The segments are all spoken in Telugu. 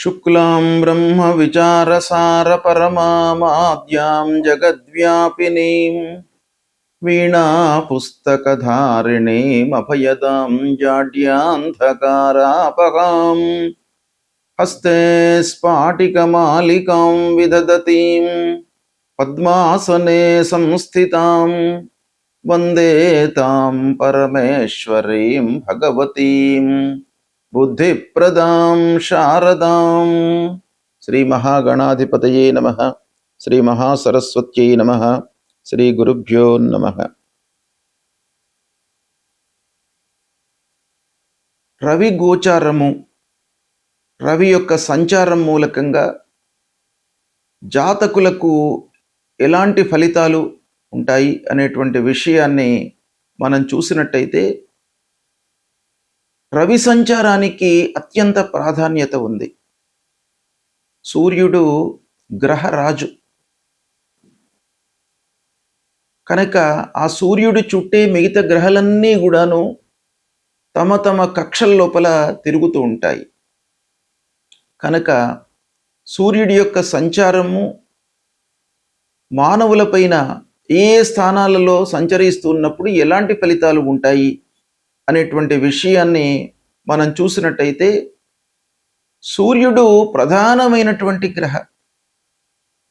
శుక్లాం బ్రహ్మ విచారసార పరమామాద్యాం జగద్వ్యాపినీం వీణా పుస్తకధారిణీం అభయదాం జాడ్యాంధకారాపహాం హస్తే స్ఫాటికమాలికాం విదదతీం పద్మాసనే సంస్థితాం వందే తాం పరమేశ్వరీం భగవతీం బుద్ధిప్రదాం శారదాం. శ్రీ మహాగణాధిపతయే నమః. శ్రీ మహాసరస్వత్యై నమః. శ్రీ గురుభ్యో నమః. రవి గోచారము, రవి యొక్క సంచారం మూలకంగా జాతకులకు ఎలాంటి ఫలితాలు ఉంటాయి అనేటువంటి విషయాన్ని మనం చూసినట్టయితే, రవి సంచారానికి అత్యంత ప్రాధాన్యత ఉంది. సూర్యుడు గ్రహరాజు కనుక ఆ సూర్యుడి చుట్టే మిగతా గ్రహాలన్నీ కూడాను తమ తమ కక్షల లోపల తిరుగుతూ ఉంటాయి. కనుక సూర్యుడి యొక్క సంచారము మానవులపైన ఏ స్థానాలలో సంచరిస్తున్నప్పుడు ఎలాంటి ఫలితాలు ఉంటాయి అనేటువంటి విషయాన్ని మనం చూసినట్టయితే, సూర్యుడు ప్రధానమైనటువంటి గ్రహ.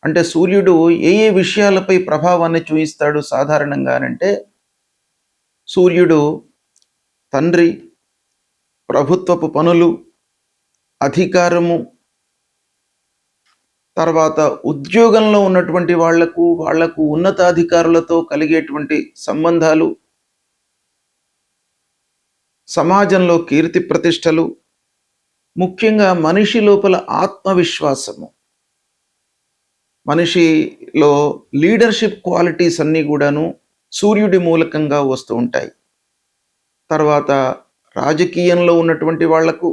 అంటే సూర్యుడు ఏ ఏ విషయాలపై ప్రభావాన్ని చూపిస్తాడు సాధారణంగానంటే, సూర్యుడు తండ్రి, ప్రభుత్వపు పనులు, అధికారము, తర్వాత ఉద్యోగంలో ఉన్నటువంటి వాళ్లకు ఉన్నతాధికారులతో కలిగేటువంటి సంబంధాలు, సమాజంలో కీర్తి ప్రతిష్టలు, ముఖ్యంగా మనిషి లోపల ఆత్మవిశ్వాసము, మనిషిలో లీడర్షిప్ క్వాలిటీస్ అన్నీ కూడాను సూర్యుడి మూలకంగా వస్తూ ఉంటాయి. తర్వాత రాజకీయంలో ఉన్నటువంటి వాళ్లకు,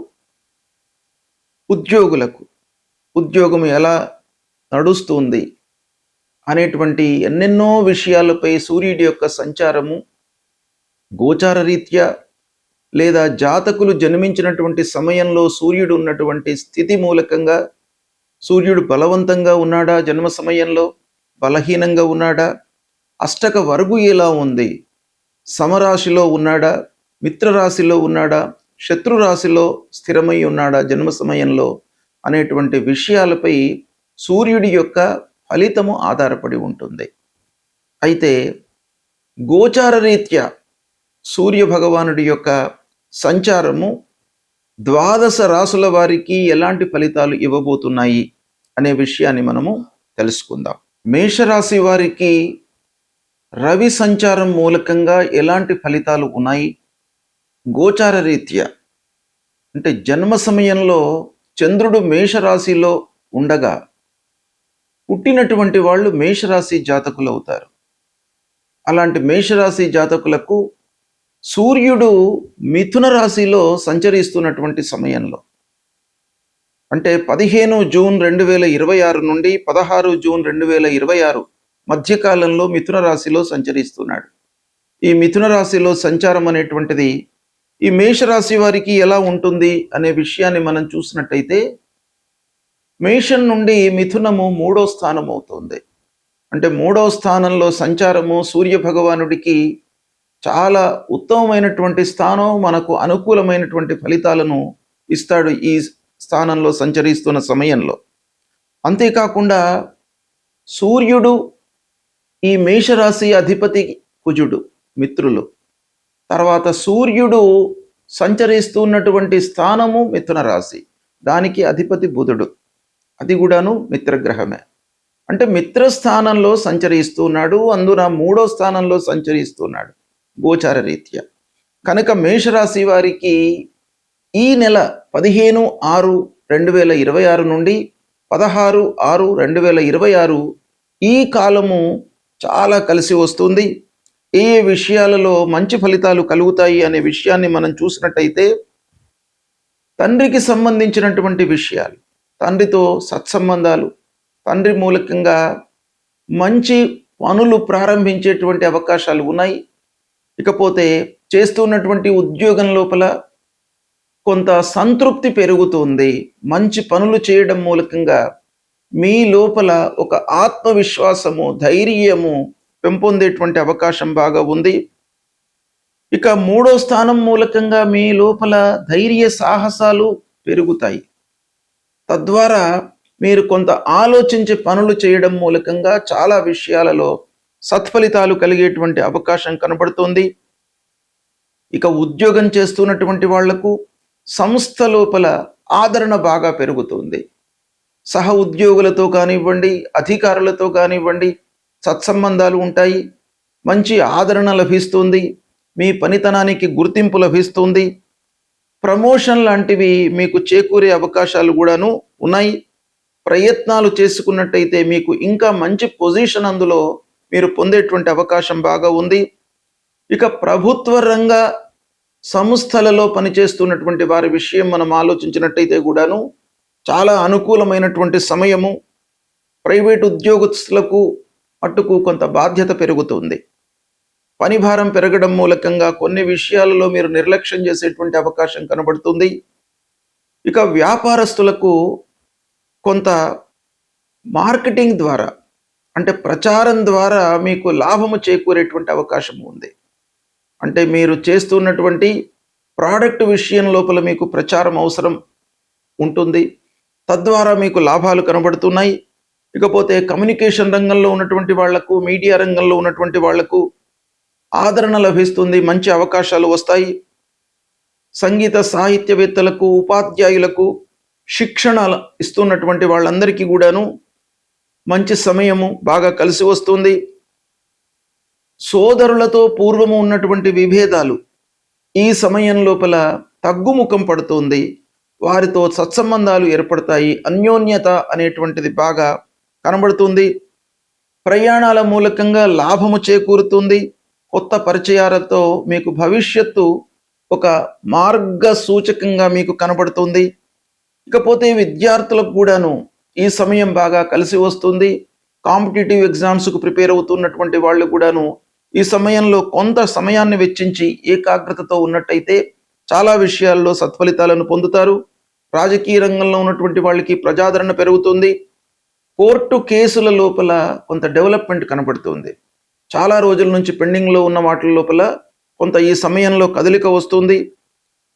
ఉద్యోగులకు ఉద్యోగం ఎలా నడుస్తుంది అనేటువంటి ఎన్నెన్నో విషయాలపై సూర్యుడి యొక్క సంచారము గోచార రీత్యా లేదా జాతకులు జన్మించినటువంటి సమయంలో సూర్యుడు ఉన్నటువంటి స్థితి మూలకంగా, సూర్యుడు బలవంతంగా ఉన్నాడా, జన్మ సమయంలో బలహీనంగా ఉన్నాడా, అష్టక వర్గు ఎలా ఉంది, సమరాశిలో ఉన్నాడా, మిత్రరాశిలో ఉన్నాడా, శత్రురాశిలో స్థిరమై ఉన్నాడా జన్మ సమయంలో అనేటువంటి విషయాలపై సూర్యుడి యొక్క ఫలితము ఆధారపడి ఉంటుంది. అయితే గోచార రీత్యా సూర్య భగవానుడి యొక్క సంచారము 12 రాసుల వారికి ఎలాంటి ఫలితాలు ఇవ్వబోతున్నాయి అనే విషయాన్ని మనము తెలుసుకుందాం. మేషరాశి వారికి రవి సంచారం మూలకంగా ఎలాంటి ఫలితాలు ఉన్నాయి, గోచార రీత్యా అంటే జన్మ సమయంలో చంద్రుడు మేషరాశిలో ఉండగా పుట్టినటువంటి వాళ్ళు మేషరాశి జాతకులు అవుతారు. అలాంటి మేషరాశి జాతకులకు సూర్యుడు మిథున రాశిలో సంచరిస్తున్నటువంటి సమయంలో, అంటే 15 జూన్ 2026 నుండి 16 జూన్ 2026 మధ్యకాలంలో మిథున రాశిలో సంచరిస్తున్నాడు. ఈ మిథున రాశిలో సంచారం అనేటువంటిది ఈ మేషరాశి వారికి ఎలా ఉంటుంది అనే విషయాన్ని మనం చూసినట్టయితే, మేషం నుండి మిథునము 3వ స్థానం అవుతుంది. అంటే 3వ స్థానంలో సంచారము సూర్య భగవానుడికి చాలా ఉత్తమమైనటువంటి స్థానం, మనకు అనుకూలమైనటువంటి ఫలితాలను ఇస్తాడు ఈ స్థానంలో సంచరిస్తున్న సమయంలో. అంతేకాకుండా సూర్యుడు ఈ మేషరాశి అధిపతి కుజుడు మిత్రులు, తర్వాత సూర్యుడు సంచరిస్తున్నటువంటి స్థానము మిథున రాశి, దానికి అధిపతి బుధుడు, అది కూడాను మిత్రగ్రహమే. అంటే మిత్రస్థానంలో సంచరిస్తున్నాడు, అందున 3వ స్థానంలో సంచరిస్తున్నాడు గోచార రీత్యా. కనుక మేషరాశి వారికి ఈ నెల 15/6/2026 నుండి 16/6/2026 ఈ కాలము చాలా కలిసి వస్తుంది. ఏ విషయాలలో మంచి ఫలితాలు కలుగుతాయి అనే విషయాన్ని మనం చూసినట్టయితే, తండ్రికి సంబంధించినటువంటి విషయాలు, తండ్రితో సత్సంబంధాలు, తండ్రి మూలకంగా మంచి పనులు ప్రారంభించేటువంటి అవకాశాలు ఉన్నాయి. ఇకపోతే చేస్తున్నటువంటి ఉద్యోగం లోపల కొంత సంతృప్తి పెరుగుతుంది. మంచి పనులు చేయడం మూలకంగా మీ లోపల ఒక ఆత్మవిశ్వాసము, ధైర్యము పెంపొందేటువంటి అవకాశం బాగా ఉంది. ఇక 3వ స్థానం మూలకంగా మీ లోపల ధైర్య సాహసాలు పెరుగుతాయి. తద్వారా మీరు కొంత ఆలోచించి పనులు చేయడం మూలకంగా చాలా విషయాలలో సత్ఫలితాలు కలిగేటువంటి అవకాశం కనబడుతుంది. ఇక ఉద్యోగం చేస్తున్నటువంటి వాళ్లకు సంస్థ లోపల ఆదరణ బాగా పెరుగుతుంది. సహ ఉద్యోగులతో కానివ్వండి, అధికారులతో కానివ్వండి సత్సంబంధాలు ఉంటాయి. మంచి ఆదరణ లభిస్తుంది. మీ పనితనానికి గుర్తింపు లభిస్తుంది. ప్రమోషన్ లాంటివి మీకు చేకూరే అవకాశాలు కూడాను ఉన్నాయి. ప్రయత్నాలు చేసుకున్నట్టయితే మీకు ఇంకా మంచి పొజిషన్ అందులో మీరు పొందేటువంటి అవకాశం బాగా ఉంది. ఇక ప్రభుత్వ రంగ సంస్థలలో పనిచేస్తున్నటువంటి వారి విషయం మనం ఆలోచించినట్టయితే కూడాను చాలా అనుకూలమైనటువంటి సమయము. ప్రైవేట్ ఉద్యోగస్తులకు మట్టుకు కొంత బాధ్యత పెరుగుతుంది. పనిభారం పెరగడం మూలకంగా కొన్ని విషయాలలో మీరు నిర్లక్ష్యం చేసేటువంటి అవకాశం కనబడుతుంది. ఇక వ్యాపారస్తులకు కొంత మార్కెటింగ్ ద్వారా, అంటే ప్రచారం ద్వారా మీకు లాభము చేకూరేటువంటి అవకాశం ఉంది. అంటే మీరు చేస్తున్నటువంటి ప్రోడక్ట్ విషయం లోపల మీకు ప్రచారం అవసరం ఉంటుంది. తద్వారా మీకు లాభాలు కనబడుతున్నాయి. ఇకపోతే కమ్యూనికేషన్ రంగంలో ఉన్నటువంటి వాళ్లకు, మీడియా రంగంలో ఉన్నటువంటి వాళ్లకు ఆదరణ లభిస్తుంది. మంచి అవకాశాలు వస్తాయి. సంగీత సాహిత్యవేత్తలకు, ఉపాధ్యాయులకు శిక్షణ ఇస్తున్నటువంటి వాళ్ళందరికీ కూడాను మంచి సమయము బాగా కలిసి వస్తుంది. సోదరులతో పూర్వము ఉన్నటువంటి విభేదాలు ఈ సమయం లోపల తగ్గుముఖం పడుతుంది. వారితో సత్సంబంధాలు ఏర్పడతాయి. అన్యోన్యత అనేటువంటిది బాగా కనబడుతుంది. ప్రయాణాల మూలకంగా లాభము చేకూరుతుంది. కొత్త పరిచయాలతో మీకు భవిష్యత్తు ఒక మార్గ సూచకంగా మీకు కనబడుతుంది. ఇకపోతే విద్యార్థులకు కూడాను ఈ సమయం బాగా కలిసి వస్తుంది. కాంపిటేటివ్ ఎగ్జామ్స్కు ప్రిపేర్ అవుతున్నటువంటి వాళ్ళు కూడాను ఈ సమయంలో కొంత సమయాన్ని వెచ్చించి ఏకాగ్రతతో ఉన్నట్టయితే చాలా విషయాల్లో సత్ఫలితాలను పొందుతారు. రాజకీయ రంగంలో ఉన్నటువంటి వాళ్ళకి ప్రజాదరణ పెరుగుతుంది. కోర్టు కేసుల లోపల కొంత డెవలప్మెంట్ కనబడుతుంది. చాలా రోజుల నుంచి పెండింగ్లో ఉన్న వాటి లోపల కొంత ఈ సమయంలో కదలిక వస్తుంది.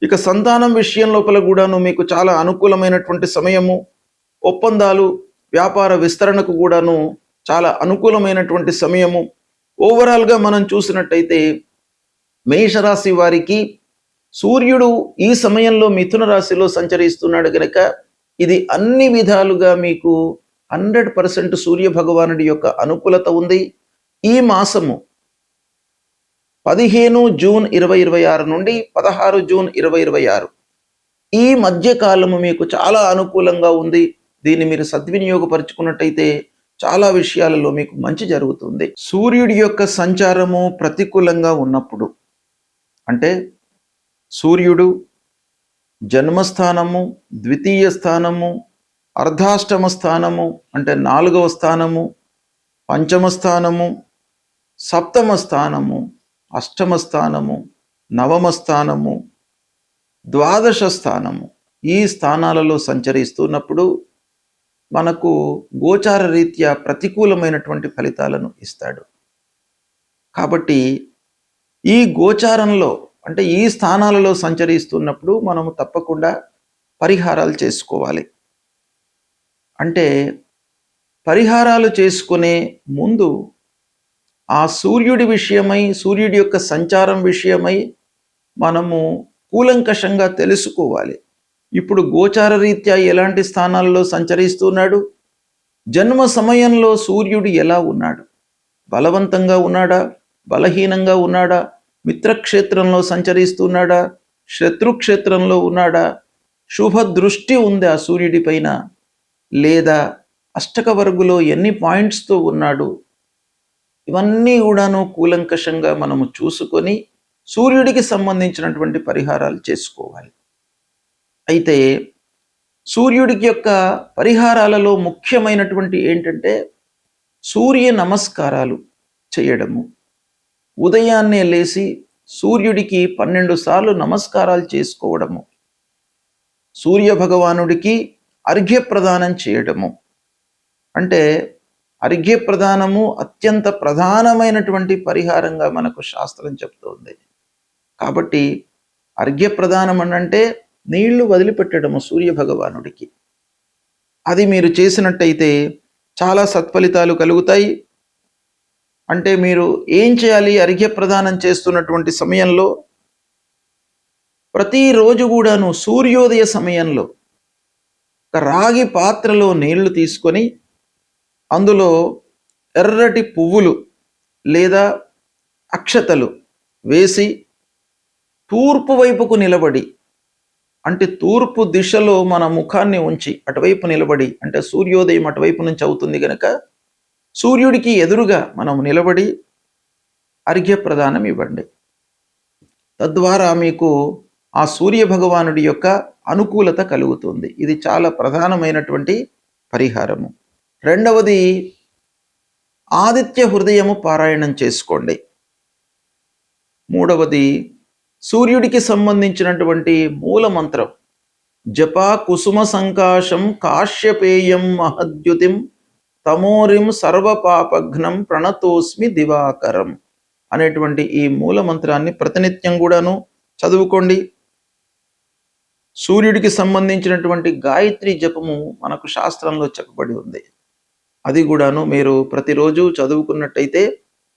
ఇక సంతానం విషయం లోపల కూడాను మీకు చాలా అనుకూలమైనటువంటి సమయము. ఒప్పందాలు, వ్యాపార విస్తరణకు కూడాను చాలా అనుకూలమైనటువంటి సమయము. ఓవరాల్గా మనం చూసినట్టయితే మేషరాశి వారికి సూర్యుడు ఈ సమయంలో మిథున రాశిలో సంచరిస్తున్నాడు గనక ఇది అన్ని విధాలుగా మీకు 100% సూర్య భగవానుడి యొక్క అనుకూలత ఉంది. ఈ మాసము 15 జూన్ 2026 నుండి 16 జూన్ 2026 ఈ మధ్య కాలము మీకు చాలా అనుకూలంగా ఉంది. దీన్ని మీరు సద్వినియోగపరుచుకున్నట్టయితే చాలా విషయాలలో మీకు మంచి జరుగుతుంది. సూర్యుడి యొక్క సంచారము ప్రతికూలంగా ఉన్నప్పుడు, అంటే సూర్యుడు జన్మస్థానము, ద్వితీయ స్థానము, అర్ధాష్టమ స్థానము అంటే 4వ స్థానము, పంచమ స్థానము, సప్తమ స్థానము, అష్టమ స్థానము, నవమ స్థానము, ద్వాదశ స్థానము ఈ స్థానాలలో సంచరిస్తున్నప్పుడు మనకు గోచార రీత్యా ప్రతికూలమైనటువంటి ఫలితాలను ఇస్తాడు. కాబట్టి ఈ గోచారంలో, అంటే ఈ స్థానాలలో సంచరిస్తున్నప్పుడు మనము తప్పకుండా పరిహారాలు చేసుకోవాలి. అంటే పరిహారాలు చేసుకునే ముందు ఆ సూర్యుడి విషయమై, సూర్యుడి యొక్క సంచారం విషయమై మనము కూలంకషంగా తెలుసుకోవాలి. ఇప్పుడు గోచార రీత్యా ఎలాంటి స్థానాల్లో సంచరిస్తున్నాడు, జన్మ సమయంలో సూర్యుడు ఎలా ఉన్నాడు, బలవంతంగా ఉన్నాడా, బలహీనంగా ఉన్నాడా, మిత్రక్షేత్రంలో సంచరిస్తున్నాడా, శత్రుక్షేత్రంలో ఉన్నాడా, శుభ దృష్టి ఉంది ఆ సూర్యుడి పైన, లేదా అష్టక వర్గులో ఎన్ని పాయింట్స్తో ఉన్నాడు, ఇవన్నీ కూడాను కూలంకషంగా మనము చూసుకొని సూర్యుడికి సంబంధించినటువంటి పరిహారాలు చేసుకోవాలి. అయితే సూర్యుడికి యొక్క పరిహారాలలో ముఖ్యమైనటువంటి ఏంటంటే సూర్య నమస్కారాలు చేయడము. ఉదయాన్నే లేచి సూర్యుడికి 12 సార్లు నమస్కారాలు చేసుకోవడము. సూర్య భగవానుడికి అర్ఘ్యప్రదానం చేయడము. అంటే అర్ఘ్యప్రదానము అత్యంత ప్రధానమైనటువంటి పరిహారంగా మనకు శాస్త్రం చెప్తోంది. కాబట్టి అర్ఘ్యప్రదానం అంటే నీళ్లు వదిలిపెట్టడము సూర్య భగవానుడికి. అది మీరు చేసినట్టయితే చాలా సత్ఫలితాలు కలుగుతాయి. అంటే మీరు ఏం చేయాలి? అర్ఘ్యప్రదానం చేస్తున్నటువంటి సమయంలో ప్రతిరోజు కూడాను సూర్యోదయ సమయంలో ఒక రాగి పాత్రలో నీళ్లు తీసుకొని అందులో ఎర్రటి పువ్వులు లేదా అక్షతలు వేసి తూర్పు వైపుకు నిలబడి, అంటే తూర్పు దిశలో మన ముఖాన్ని ఉంచి అటువైపు నిలబడి, అంటే సూర్యోదయం అటువైపు నుంచి అవుతుంది కనుక సూర్యుడికి ఎదురుగా మనం నిలబడి అర్ఘ్యప్రదానం ఇవ్వండి. తద్వారా మీకు ఆ సూర్య భగవానుడి యొక్క అనుకూలత కలుగుతుంది. ఇది చాలా ప్రధానమైనటువంటి పరిహారము. రెండవది, ఆదిత్య హృదయము పారాయణం చేసుకోండి. మూడవది, సూర్యుడికి సంబంధించినటువంటి మూల మంత్రం జపా కుసుమ సంకాశం కాశ్యపేయం మహద్యుతిం తమోరిం సర్వపాపఘ్నం ప్రణతోస్మి దివాకరం అనేటువంటి ఈ మూల మంత్రాన్ని ప్రతినిత్యం కూడాను చదువుకోండి. సూర్యుడికి సంబంధించినటువంటి గాయత్రి జపము మనకు శాస్త్రంలో చెప్పబడి ఉంది. అది కూడాను మీరు ప్రతిరోజు చదువుకున్నట్టయితే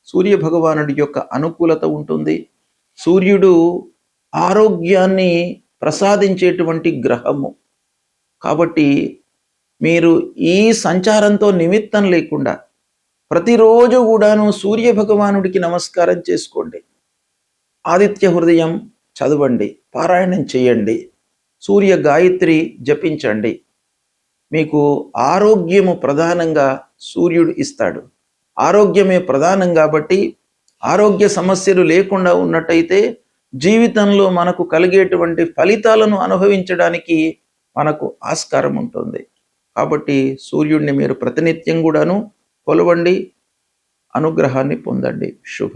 సూర్య భగవానుడి యొక్క అనుకూలత ఉంటుంది. సూర్యుడు ఆరోగ్యాన్ని ప్రసాదించేటువంటి గ్రహము కాబట్టి మీరు ఈ సంచారంతో నిమిత్తం లేకుండా ప్రతిరోజు కూడాను సూర్య భగవానుడికి నమస్కారం చేసుకోండి. ఆదిత్య హృదయం చదవండి, పారాయణం చేయండి, సూర్య గాయత్రి జపించండి. మీకు ఆరోగ్యము ప్రధానంగా సూర్యుడు ఇస్తాడు. ఆరోగ్యమే ప్రధానం కాబట్టి ఆరోగ్య సమస్యలు లేకుండా ఉన్నట్టయితే జీవితంలో మనకు కలిగేటువంటి ఫలితాలను అనుభవించడానికి మనకు ఆస్కారం ఉంటుంది. కాబట్టి సూర్యుడిని మీరు ప్రతినిత్యం కూడాను కొలవండి, అనుగ్రహాన్ని పొందండి. శుభం.